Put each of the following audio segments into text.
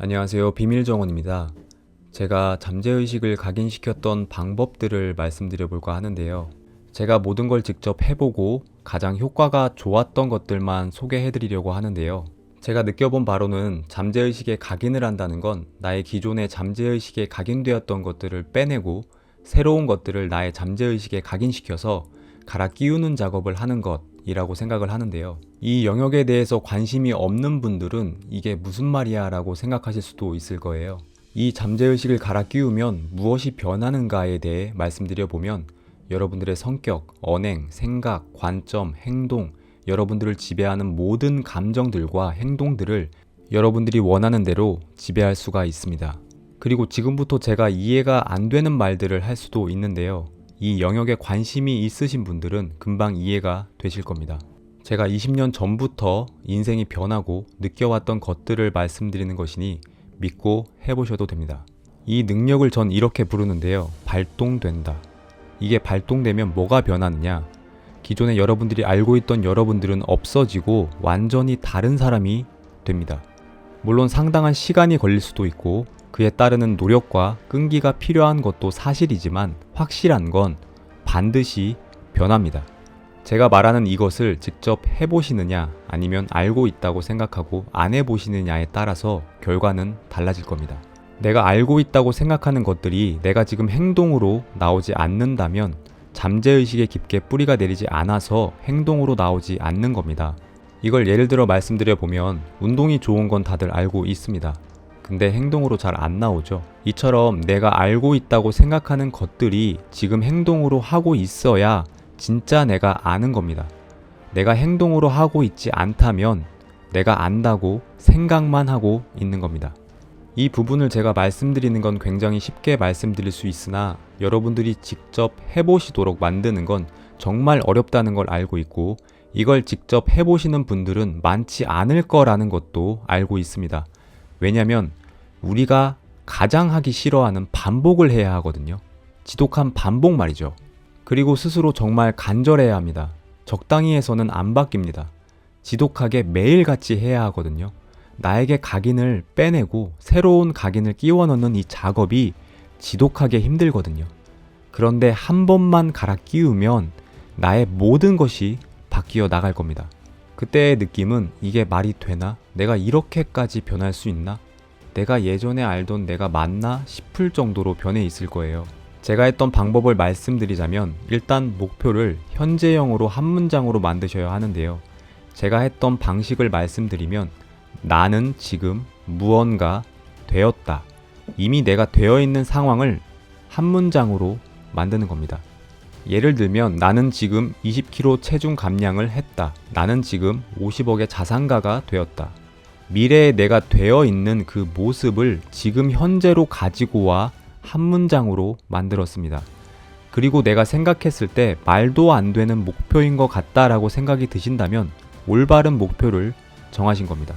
안녕하세요. 비밀정원입니다. 제가 잠재의식을 각인시켰던 방법들을 말씀드려 볼까 하는데요. 제가 모든 걸 직접 해보고 가장 효과가 좋았던 것들만 소개해 드리려고 하는데요. 제가 느껴본 바로는 잠재의식에 각인을 한다는 건 나의 기존의 잠재의식에 각인되었던 것들을 빼내고 새로운 것들을 나의 잠재의식에 각인시켜서 갈아 끼우는 작업을 하는 것이라고 생각을 하는데요. 이 영역에 대해서 관심이 없는 분들은 이게 무슨 말이야 라고 생각하실 수도 있을 거예요. 이 잠재의식을 갈아 끼우면 무엇이 변하는가에 대해 말씀드려 보면 여러분들의 성격, 언행, 생각, 관점, 행동, 여러분들을 지배하는 모든 감정들과 행동들을 여러분들이 원하는 대로 지배할 수가 있습니다. 그리고 지금부터 제가 이해가 안 되는 말들을 할 수도 있는데요. 이 영역에 관심이 있으신 분들은 금방 이해가 되실 겁니다. 제가 20년 전부터 인생이 변하고 느껴왔던 것들을 말씀드리는 것이니 믿고 해보셔도 됩니다. 이 능력을 전 이렇게 부르는데요. 발동된다. 이게 발동되면 뭐가 변하느냐? 기존에 여러분들이 알고 있던 여러분들은 없어지고 완전히 다른 사람이 됩니다. 물론 상당한 시간이 걸릴 수도 있고 그에 따르는 노력과 끈기가 필요한 것도 사실이지만 확실한 건 반드시 변합니다. 제가 말하는 이것을 직접 해보시느냐 아니면 알고 있다고 생각하고 안 해보시느냐에 따라서 결과는 달라질 겁니다. 내가 알고 있다고 생각하는 것들이 내가 지금 행동으로 나오지 않는다면 잠재의식에 깊게 뿌리가 내리지 않아서 행동으로 나오지 않는 겁니다. 이걸 예를 들어 말씀드려 보면 운동이 좋은 건 다들 알고 있습니다. 근데 행동으로 잘 안 나오죠. 이처럼 내가 알고 있다고 생각하는 것들이 지금 행동으로 하고 있어야 진짜 내가 아는 겁니다. 내가 행동으로 하고 있지 않다면 내가 안다고 생각만 하고 있는 겁니다. 이 부분을 제가 말씀드리는 건 굉장히 쉽게 말씀드릴 수 있으나 여러분들이 직접 해보시도록 만드는 건 정말 어렵다는 걸 알고 있고 이걸 직접 해보시는 분들은 많지 않을 거라는 것도 알고 있습니다. 왜냐면 우리가 가장 하기 싫어하는 반복을 해야 하거든요. 지독한 반복 말이죠. 그리고 스스로 정말 간절해야 합니다. 적당히 해서는 안 바뀝니다. 지독하게 매일같이 해야 하거든요. 나에게 각인을 빼내고 새로운 각인을 끼워 넣는 이 작업이 지독하게 힘들거든요. 그런데 한 번만 갈아 끼우면 나의 모든 것이 바뀌어 나갈 겁니다. 그때의 느낌은 이게 말이 되나? 내가 이렇게까지 변할 수 있나? 내가 예전에 알던 내가 맞나 싶을 정도로 변해 있을 거예요. 제가 했던 방법을 말씀드리자면 일단 목표를 현재형으로 한 문장으로 만드셔야 하는데요. 제가 했던 방식을 말씀드리면 나는 지금 무언가 되었다. 이미 내가 되어 있는 상황을 한 문장으로 만드는 겁니다. 예를 들면 나는 지금 20kg 체중 감량을 했다. 나는 지금 50억의 자산가가 되었다. 미래에 내가 되어 있는 그 모습을 지금 현재로 가지고 와 한 문장으로 만들었습니다. 그리고 내가 생각했을 때 말도 안 되는 목표인 것 같다라고 생각이 드신다면 올바른 목표를 정하신 겁니다.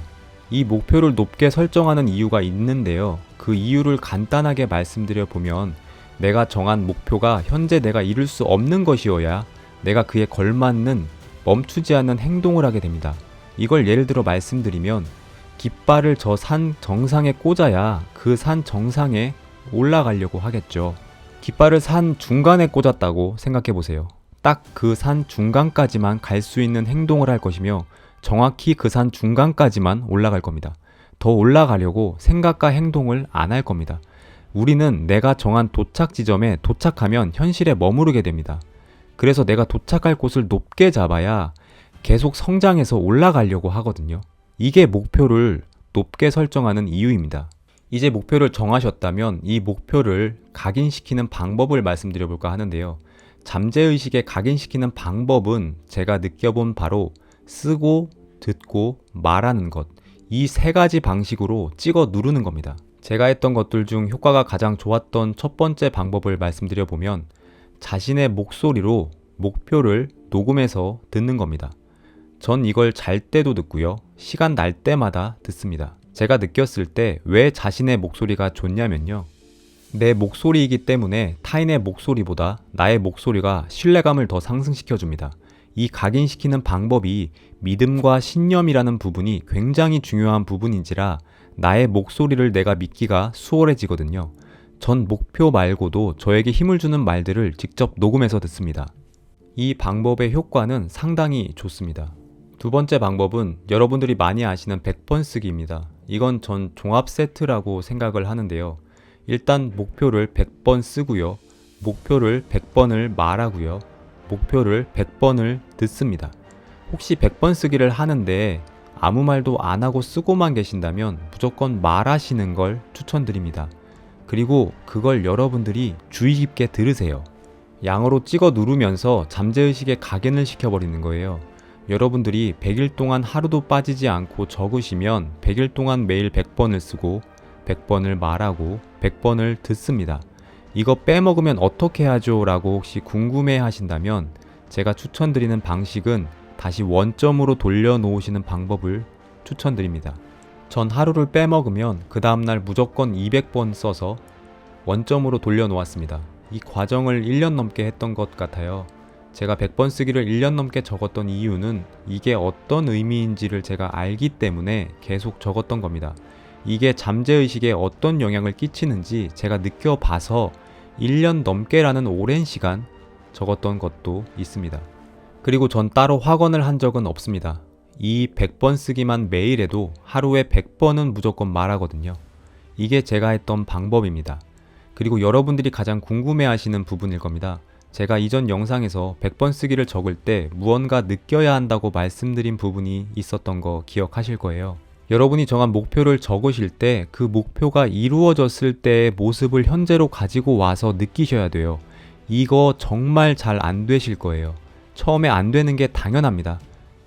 이 목표를 높게 설정하는 이유가 있는데요. 그 이유를 간단하게 말씀드려 보면 내가 정한 목표가 현재 내가 이룰 수 없는 것이어야 내가 그에 걸맞는 멈추지 않는 행동을 하게 됩니다. 이걸 예를 들어 말씀드리면 깃발을 저 산 정상에 꽂아야 그 산 정상에 올라가려고 하겠죠. 깃발을 산 중간에 꽂았다고 생각해 보세요. 딱 그 산 중간까지만 갈 수 있는 행동을 할 것이며 정확히 그 산 중간까지만 올라갈 겁니다. 더 올라가려고 생각과 행동을 안 할 겁니다. 우리는 내가 정한 도착 지점에 도착하면 현실에 머무르게 됩니다. 그래서 내가 도착할 곳을 높게 잡아야 계속 성장해서 올라가려고 하거든요. 이게 목표를 높게 설정하는 이유입니다. 이제 목표를 정하셨다면 이 목표를 각인시키는 방법을 말씀드려 볼까 하는데요. 잠재의식에 각인시키는 방법은 제가 느껴본 바로 쓰고, 듣고, 말하는 것. 이 세 가지 방식으로 찍어 누르는 겁니다. 제가 했던 것들 중 효과가 가장 좋았던 첫 번째 방법을 말씀드려 보면 자신의 목소리로 목표를 녹음해서 듣는 겁니다. 전 이걸 잘 때도 듣고요. 시간 날 때마다 듣습니다. 제가 느꼈을 때 왜 자신의 목소리가 좋냐면요. 내 목소리이기 때문에 타인의 목소리보다 나의 목소리가 신뢰감을 더 상승시켜줍니다. 이 각인시키는 방법이 믿음과 신념이라는 부분이 굉장히 중요한 부분인지라 나의 목소리를 내가 믿기가 수월해지거든요. 전 목표 말고도 저에게 힘을 주는 말들을 직접 녹음해서 듣습니다. 이 방법의 효과는 상당히 좋습니다. 두 번째 방법은 여러분들이 많이 아시는 100번 쓰기입니다. 이건 전 종합 세트라고 생각을 하는데요. 일단 목표를 100번 쓰고요. 목표를 100번을 말하고요. 목표를 100번을 듣습니다. 혹시 100번 쓰기를 하는데 아무 말도 안 하고 쓰고만 계신다면 무조건 말하시는 걸 추천드립니다. 그리고 그걸 여러분들이 주의 깊게 들으세요. 양으로 찍어 누르면서 잠재의식에 각인을 시켜버리는 거예요. 여러분들이 100일 동안 하루도 빠지지 않고 적으시면 100일 동안 매일 100번을 쓰고 100번을 말하고 100번을 듣습니다. 이거 빼먹으면 어떻게 하죠? 라고 혹시 궁금해 하신다면 제가 추천드리는 방식은 다시 원점으로 돌려놓으시는 방법을 추천드립니다. 전 하루를 빼먹으면 그 다음날 무조건 200번 써서 원점으로 돌려놓았습니다. 이 과정을 1년 넘게 했던 것 같아요. 제가 100번 쓰기를 1년 넘게 적었던 이유는 이게 어떤 의미인지를 제가 알기 때문에 계속 적었던 겁니다. 이게 잠재의식에 어떤 영향을 끼치는지 제가 느껴봐서 1년 넘게라는 오랜 시간 적었던 것도 있습니다. 그리고 전 따로 확언을 한 적은 없습니다. 이 100번 쓰기만 매일 해도 하루에 100번은 무조건 말하거든요. 이게 제가 했던 방법입니다. 그리고 여러분들이 가장 궁금해하시는 부분일 겁니다. 제가 이전 영상에서 100번 쓰기를 적을 때 무언가 느껴야 한다고 말씀드린 부분이 있었던 거 기억하실 거예요. 여러분이 정한 목표를 적으실 때 그 목표가 이루어졌을 때의 모습을 현재로 가지고 와서 느끼셔야 돼요. 이거 정말 잘 안 되실 거예요. 처음에 안 되는 게 당연합니다.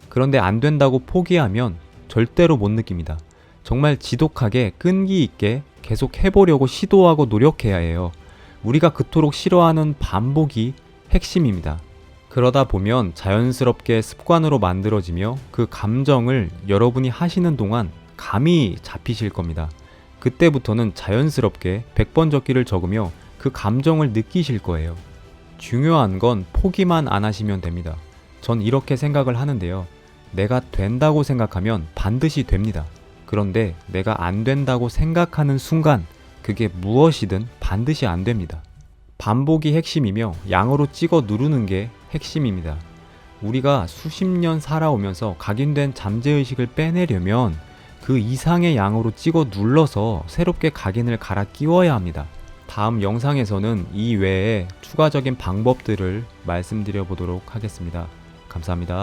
그런데 안 된다고 포기하면 절대로 못 느낍니다. 정말 지독하게 끈기 있게 계속 해보려고 시도하고 노력해야 해요. 우리가 그토록 싫어하는 반복이 핵심입니다. 그러다 보면 자연스럽게 습관으로 만들어지며 그 감정을 여러분이 하시는 동안 감이 잡히실 겁니다. 그때부터는 자연스럽게 100번 적기를 적으며 그 감정을 느끼실 거예요. 중요한 건 포기만 안 하시면 됩니다. 전 이렇게 생각을 하는데요. 내가 된다고 생각하면 반드시 됩니다. 그런데 내가 안 된다고 생각하는 순간 그게 무엇이든 반드시 안 됩니다. 반복이 핵심이며 양으로 찍어 누르는 게 핵심입니다. 우리가 수십 년 살아오면서 각인된 잠재의식을 빼내려면 그 이상의 양으로 찍어 눌러서 새롭게 각인을 갈아 끼워야 합니다. 다음 영상에서는 이 외에 추가적인 방법들을 말씀드려 보도록 하겠습니다. 감사합니다.